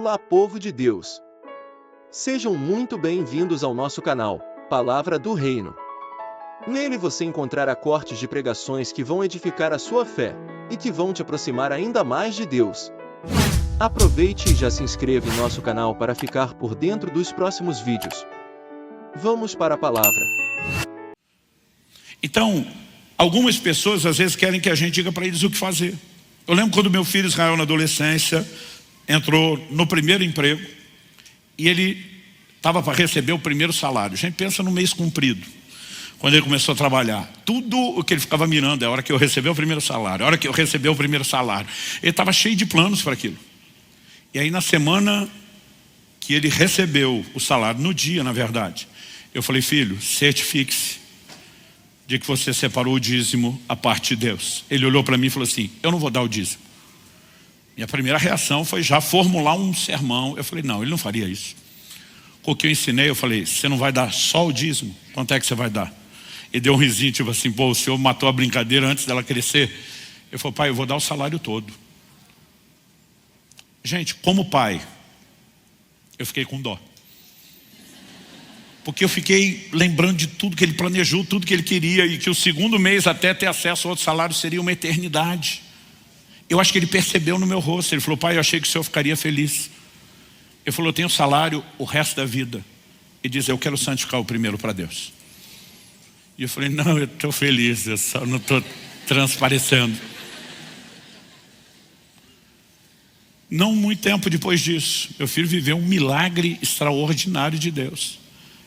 Olá, povo de Deus! Sejam muito bem-vindos ao nosso canal, Palavra do Reino. Nele você encontrará cortes de pregações que vão edificar a sua fé e que vão te aproximar ainda mais de Deus. Aproveite e já se inscreva em nosso canal para ficar por dentro dos próximos vídeos. Vamos para a palavra. Então, algumas pessoas às vezes querem que a gente diga para eles o que fazer. Eu lembro quando meu filho Israel, na adolescência, entrou no primeiro emprego e ele estava para receber o primeiro salário. A gente pensa no mês cumprido, quando ele começou a trabalhar. Tudo o que ele ficava mirando é a hora que eu receber o primeiro salário, a hora que eu receber o primeiro salário. Ele estava cheio de planos para aquilo. E aí na semana que ele recebeu o salário, no dia na verdade, eu falei: filho, certifique-se de que você separou o dízimo à parte de Deus. Ele olhou para mim e falou assim: eu não vou dar o dízimo. Minha primeira reação foi já formular um sermão. Eu falei: não, ele não faria isso. O que eu ensinei, eu falei: você não vai dar só o dízimo? Quanto é que você vai dar? Ele deu um risinho, tipo assim: pô, o senhor matou a brincadeira antes dela crescer. Eu falei: pai, eu vou dar o salário todo. Gente, como pai, eu fiquei com dó. Porque eu fiquei lembrando de tudo que ele planejou, tudo que ele queria, e que o segundo mês até ter acesso a outro salário seria uma eternidade. Eu acho que ele percebeu no meu rosto. Ele falou: pai, eu achei que o senhor ficaria feliz. Ele falou: eu tenho salário o resto da vida. Ele diz: eu quero santificar o primeiro para Deus. E eu falei: não, eu estou feliz, eu só não estou transparecendo. Não muito tempo depois disso, meu filho viveu um milagre extraordinário de Deus.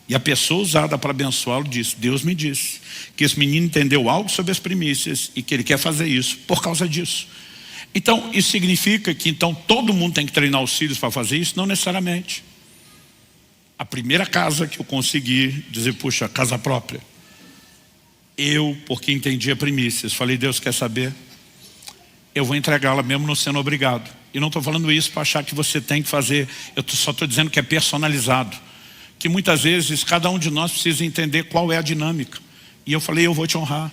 E a pessoa usada para abençoá-lo disse: Deus me disse que esse menino entendeu algo sobre as primícias e que ele quer fazer isso por causa disso. Então, isso significa que então todo mundo tem que treinar os filhos para fazer isso? Não necessariamente. A primeira casa que eu consegui dizer: puxa, casa própria. Eu, porque entendi a primícias, falei: Deus, quer saber? Eu vou entregá-la mesmo não sendo obrigado. E não estou falando isso para achar que você tem que fazer. Eu só estou dizendo que é personalizado. Que muitas vezes cada um de nós precisa entender qual é a dinâmica. E eu falei: eu vou te honrar.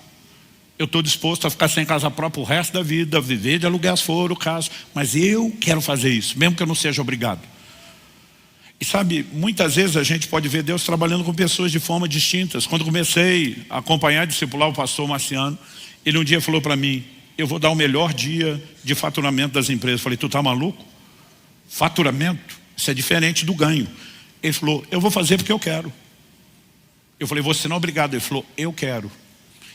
Eu estou disposto a ficar sem casa própria o resto da vida, viver de aluguel se for o caso, mas eu quero fazer isso, mesmo que eu não seja obrigado. E sabe, muitas vezes a gente pode ver Deus trabalhando com pessoas de forma distintas. Quando comecei a acompanhar e discipular o pastor Marciano, ele um dia falou para mim: eu vou dar o melhor dia de faturamento das empresas. Eu falei: tu tá maluco? Faturamento? Isso é diferente do ganho. Ele falou: eu vou fazer porque eu quero. Eu falei: você não é obrigado. Ele falou: eu quero.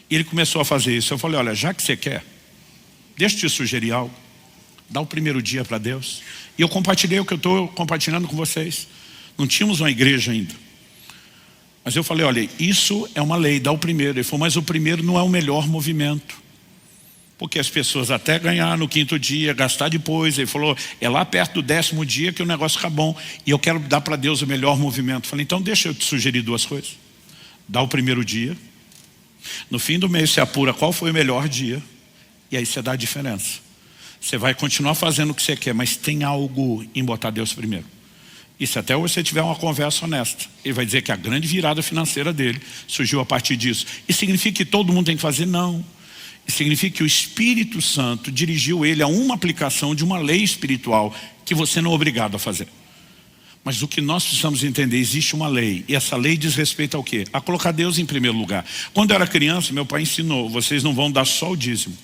E ele começou a fazer isso. Eu falei: olha, já que você quer, deixa eu te sugerir algo. Dá o primeiro dia para Deus. E eu compartilhei o que eu estou compartilhando com vocês. Não tínhamos uma igreja ainda. Mas eu falei: olha, isso é uma lei, dá o primeiro. Ele falou: mas o primeiro não é o melhor movimento. Porque as pessoas até ganhar no quinto dia, gastar depois. Ele falou: é lá perto do 10º dia que o negócio fica bom. E eu quero dar para Deus o melhor movimento. Eu falei: então deixa eu te sugerir duas coisas. Dá o primeiro dia. No fim do mês você apura qual foi o melhor dia. E aí você dá a diferença. Você vai continuar fazendo o que você quer, mas tem algo em botar Deus primeiro. E se até hoje você tiver uma conversa honesta, ele vai dizer que a grande virada financeira dele surgiu a partir disso. Isso significa que todo mundo tem que fazer? Não. Isso significa que o Espírito Santo dirigiu ele a uma aplicação de uma lei espiritual que você não é obrigado a fazer. Mas o que nós precisamos entender: existe uma lei, e essa lei diz respeito ao quê? A colocar Deus em primeiro lugar. Quando eu era criança, meu pai ensinou: vocês não vão dar só o dízimo.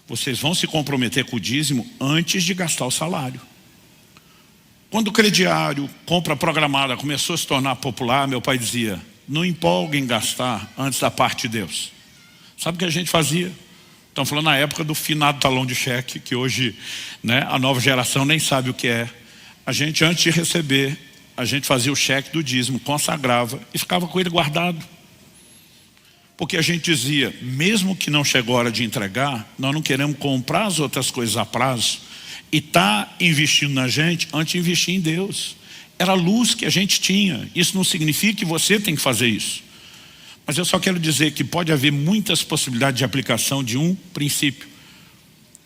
Vocês vão se comprometer com o dízimo antes de gastar o salário. Quando o crediário, compra programada, começou a se tornar popular, meu pai dizia: não empolgue em gastar antes da parte de Deus. Sabe o que a gente fazia? Estamos falando na época do finado talão de cheque, que hoje, né, a nova geração nem sabe o que é. A gente, antes de receber, a gente fazia o cheque do dízimo, consagrava e ficava com ele guardado. Porque a gente dizia: mesmo que não chegou a hora de entregar, nós não queremos comprar as outras coisas a prazo e tá investindo na gente antes de investir em Deus. Era a luz que a gente tinha. Isso não significa que você tem que fazer isso. Mas eu só quero dizer que pode haver muitas possibilidades de aplicação de um princípio.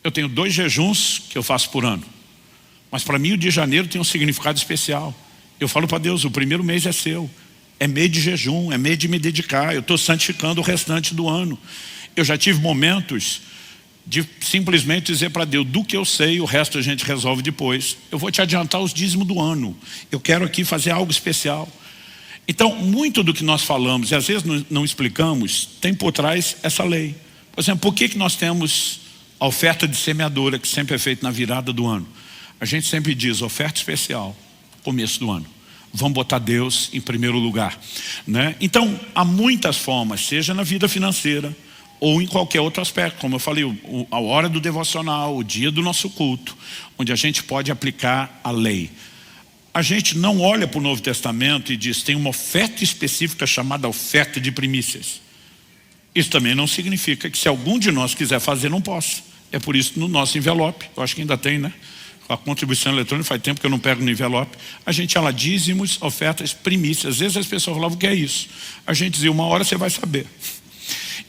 Eu tenho 2 jejuns que eu faço por ano. Mas para mim o de janeiro tem um significado especial. Eu falo para Deus: o primeiro mês é seu. É mês de jejum, é mês de me dedicar. Eu estou santificando o restante do ano. Eu já tive momentos de simplesmente dizer para Deus, do que eu sei, o resto a gente resolve depois. Eu vou te adiantar os dízimos do ano. Eu quero aqui fazer algo especial. Então, muito do que nós falamos, e às vezes não explicamos, tem por trás essa lei. Por exemplo, por que nós temos a oferta de semeadora, que sempre é feita na virada do ano? A gente sempre diz, oferta especial, começo do ano. Vamos botar Deus em primeiro lugar, né? Então, há muitas formas, seja na vida financeira, ou em qualquer outro aspecto, como eu falei, a hora do devocional, o dia do nosso culto, onde a gente pode aplicar a lei. A gente não olha para o Novo Testamento e diz, tem uma oferta específica chamada oferta de primícias. Isso também não significa que se algum de nós quiser fazer, não possa. É por isso no nosso envelope, eu acho que ainda tem, né? A contribuição eletrônica, faz tempo que eu não pego no envelope. A gente fala dízimos, ofertas, primícias. Às vezes as pessoas falavam, o que é isso? A gente dizia, uma hora você vai saber.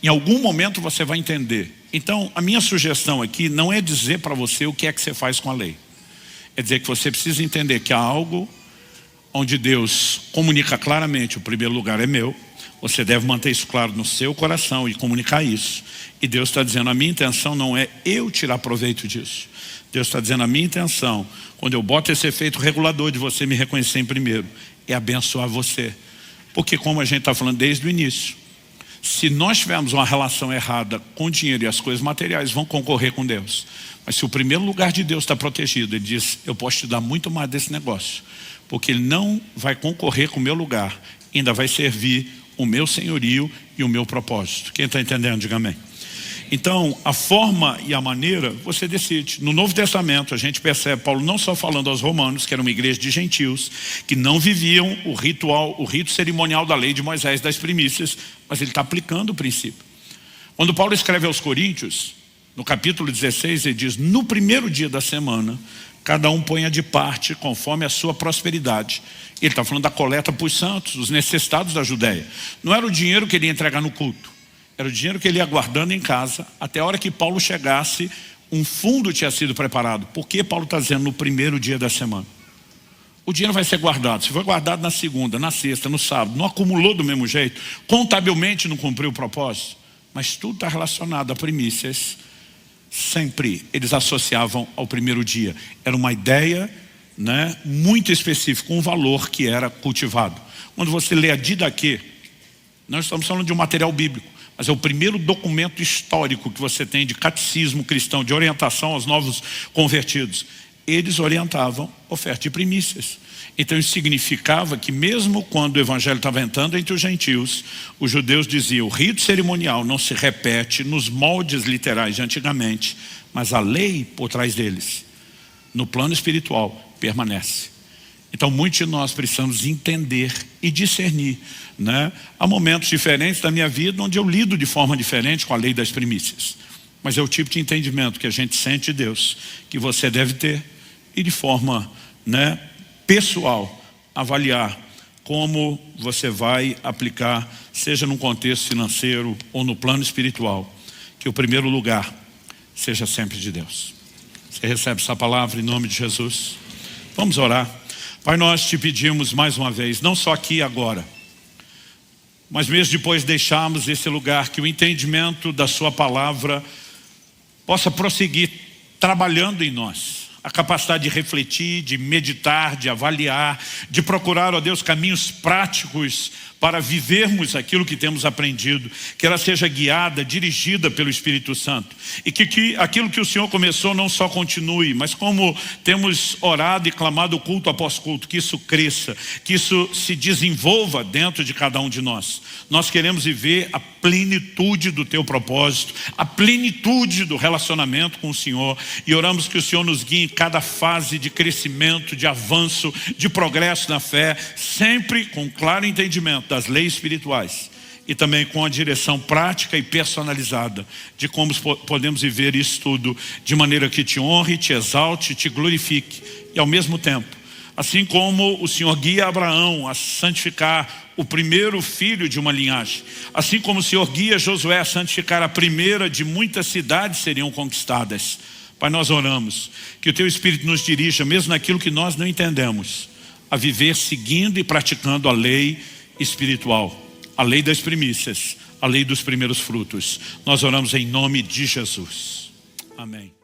Em algum momento você vai entender. Então, a minha sugestão aqui não é dizer para você o que é que você faz com a lei. É dizer que você precisa entender que há algo onde Deus comunica claramente, o primeiro lugar é meu. Você deve manter isso claro no seu coração e comunicar isso. E Deus está dizendo, a minha intenção não é eu tirar proveito disso. Deus está dizendo, a minha intenção, quando eu boto esse efeito regulador de você me reconhecer em primeiro, é abençoar você. Porque como a gente está falando desde o início, se nós tivermos uma relação errada com o dinheiro e as coisas materiais, vão concorrer com Deus. Mas se o primeiro lugar de Deus está protegido, Ele diz, eu posso te dar muito mais desse negócio. Porque Ele não vai concorrer com o meu lugar, ainda vai servir o meu senhorio e o meu propósito. Quem está entendendo, diga amém. Então, a forma e a maneira, você decide. No Novo Testamento, a gente percebe Paulo não só falando aos romanos, que era uma igreja de gentios, que não viviam o rito cerimonial da lei de Moisés das primícias, mas ele está aplicando o princípio. Quando Paulo escreve aos Coríntios, no capítulo 16, ele diz, no primeiro dia da semana, cada um ponha de parte conforme a sua prosperidade. Ele está falando da coleta para os santos, os necessitados da Judéia. Não era o dinheiro que ele ia entregar no culto. Era o dinheiro que ele ia guardando em casa, até a hora que Paulo chegasse, um fundo tinha sido preparado. Por que Paulo está dizendo no primeiro dia da semana? O dinheiro vai ser guardado. Se foi guardado na segunda, na sexta, no sábado, não acumulou do mesmo jeito, contabilmente não cumpriu o propósito, mas tudo está relacionado a primícias. Sempre eles associavam ao primeiro dia. Era uma ideia, né, muito específica, um valor que era cultivado. Quando você lê a Didaquê, nós estamos falando de um material bíblico, mas é o primeiro documento histórico que você tem de catecismo cristão, de orientação aos novos convertidos. Eles orientavam oferta de primícias. Então isso significava que mesmo quando o evangelho estava entrando entre os gentios, os judeus diziam, o rito cerimonial não se repete nos moldes literais de antigamente, mas a lei por trás deles, no plano espiritual, permanece. Então muitos de nós precisamos entender e discernir, né? Há momentos diferentes da minha vida onde eu lido de forma diferente com a lei das primícias. Mas é o tipo de entendimento que a gente sente de Deus, que você deve ter e de forma, né, pessoal, avaliar como você vai aplicar, seja num contexto financeiro ou no plano espiritual, que o primeiro lugar seja sempre de Deus. Você recebe essa palavra em nome de Jesus? Vamos orar. Pai, nós te pedimos mais uma vez, não só aqui e agora, mas mesmo depois de deixarmos esse lugar, que o entendimento da sua palavra possa prosseguir trabalhando em nós. A capacidade de refletir, de meditar, de avaliar, de procurar, ó Deus, caminhos práticos para vivermos aquilo que temos aprendido, que ela seja guiada, dirigida pelo Espírito Santo, e que aquilo que o Senhor começou não só continue, mas como temos orado e clamado culto após culto, que isso cresça, que isso se desenvolva dentro de cada um de nós. Nós queremos viver a plenitude do teu propósito, a plenitude do relacionamento com o Senhor, e oramos que o Senhor nos guie em cada fase de crescimento, de avanço, de progresso na fé, sempre com claro entendimento das leis espirituais e também com a direção prática e personalizada de como podemos viver isso tudo de maneira que te honre, te exalte, te glorifique, e ao mesmo tempo, assim como o Senhor guia Abraão a santificar o primeiro filho de uma linhagem, assim como o Senhor guia Josué a santificar a primeira de muitas cidades seriam conquistadas. Pai, nós oramos que o teu Espírito nos dirija, mesmo naquilo que nós não entendemos, a viver seguindo e praticando a lei espiritual, a lei das primícias, a lei dos primeiros frutos. Nós oramos em nome de Jesus. Amém.